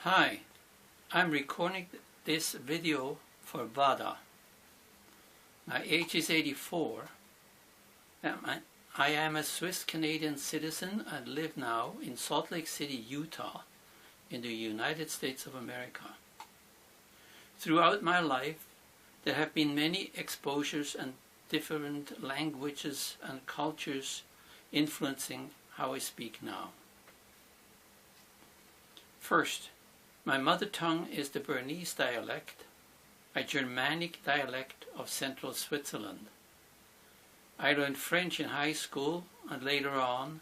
Hi, I'm recording this video for VADA. My age is 84 and I am a Swiss-Canadian citizen and live now in Salt Lake City, Utah in the United States of America. Throughout my life there have been many exposures and different languages and cultures influencing how I speak now. First, my mother tongue is the Bernese dialect, a Germanic dialect of central Switzerland. I learned French in high school and later on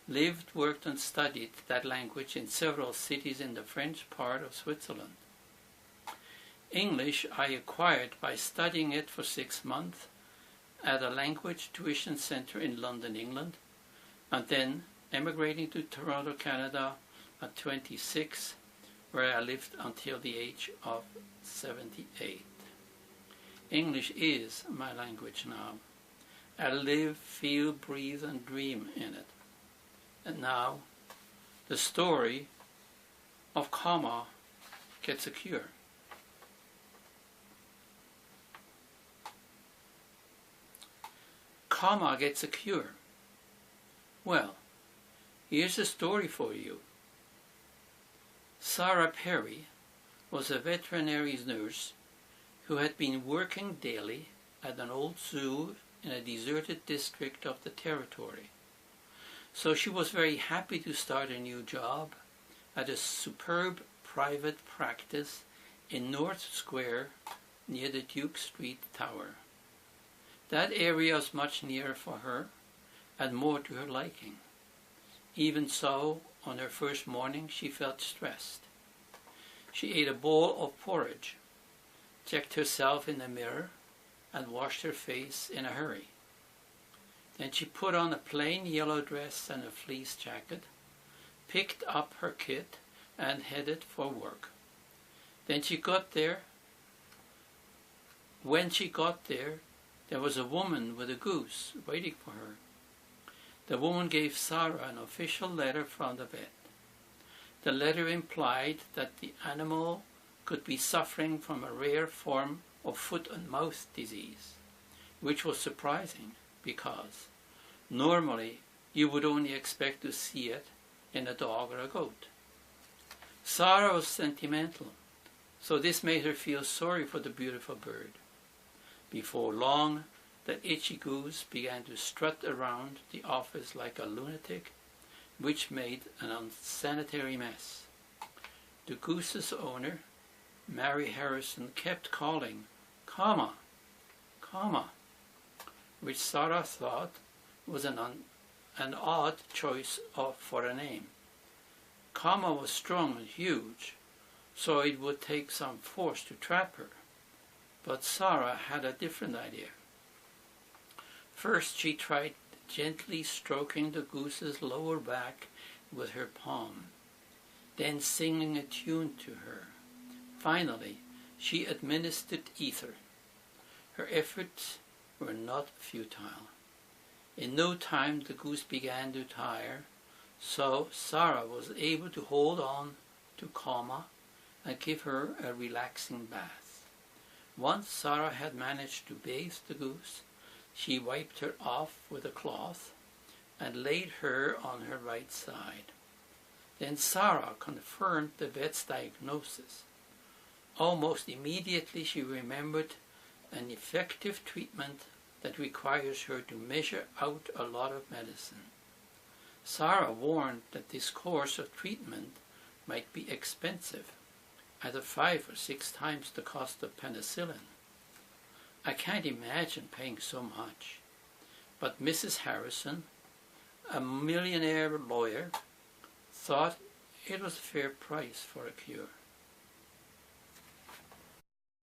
lived, worked and studied that language in several cities in the French part of Switzerland. English I acquired by studying it for 6 months at a language tuition center in London, England, and then emigrating to Toronto, Canada at 26, where I lived until the age of 78. English is my language now. I live, feel, breathe and dream in it. And now the story of comma gets a cure. Comma gets a cure. Well, here's a story for you. Sarah Perry was a veterinary nurse who had been working daily at an old zoo in a deserted district of the territory. So she was very happy to start a new job at a superb private practice in North Square near the Duke Street Tower. That area was much nearer for her and more to her liking. Even so, on her first morning she felt stressed. She ate a bowl of porridge, checked herself in the mirror and washed her face in a hurry. Then she put on a plain yellow dress and a fleece jacket, picked up her kit and headed for work. When she got there, there was a woman with a goose waiting for her. The woman gave Sarah an official letter from the vet. The letter implied that the animal could be suffering from a rare form of foot and mouth disease, which was surprising because normally you would only expect to see it in a dog or a goat. Sarah was sentimental, so this made her feel sorry for the beautiful bird. Before long, the itchy goose began to strut around the office like a lunatic, which made an unsanitary mess. The goose's owner, Mary Harrison, kept calling, comma, comma, which Sarah thought was an odd choice for a name. Comma was strong and huge, so it would take some force to trap her. But Sarah had a different idea. First she tried gently stroking the goose's lower back with her palm, then singing a tune to her. Finally, she administered ether. Her efforts were not futile. In no time the goose began to tire, so Sarah was able to hold on to comma and give her a relaxing bath. Once Sarah had managed to bathe the goose, she wiped her off with a cloth and laid her on her right side. Then Sarah confirmed the vet's diagnosis. Almost immediately she remembered an effective treatment that requires her to measure out a lot of medicine. Sarah warned that this course of treatment might be expensive, either 5 or 6 times the cost of penicillin. I can't imagine paying so much. But Mrs. Harrison, a millionaire lawyer, thought it was a fair price for a cure.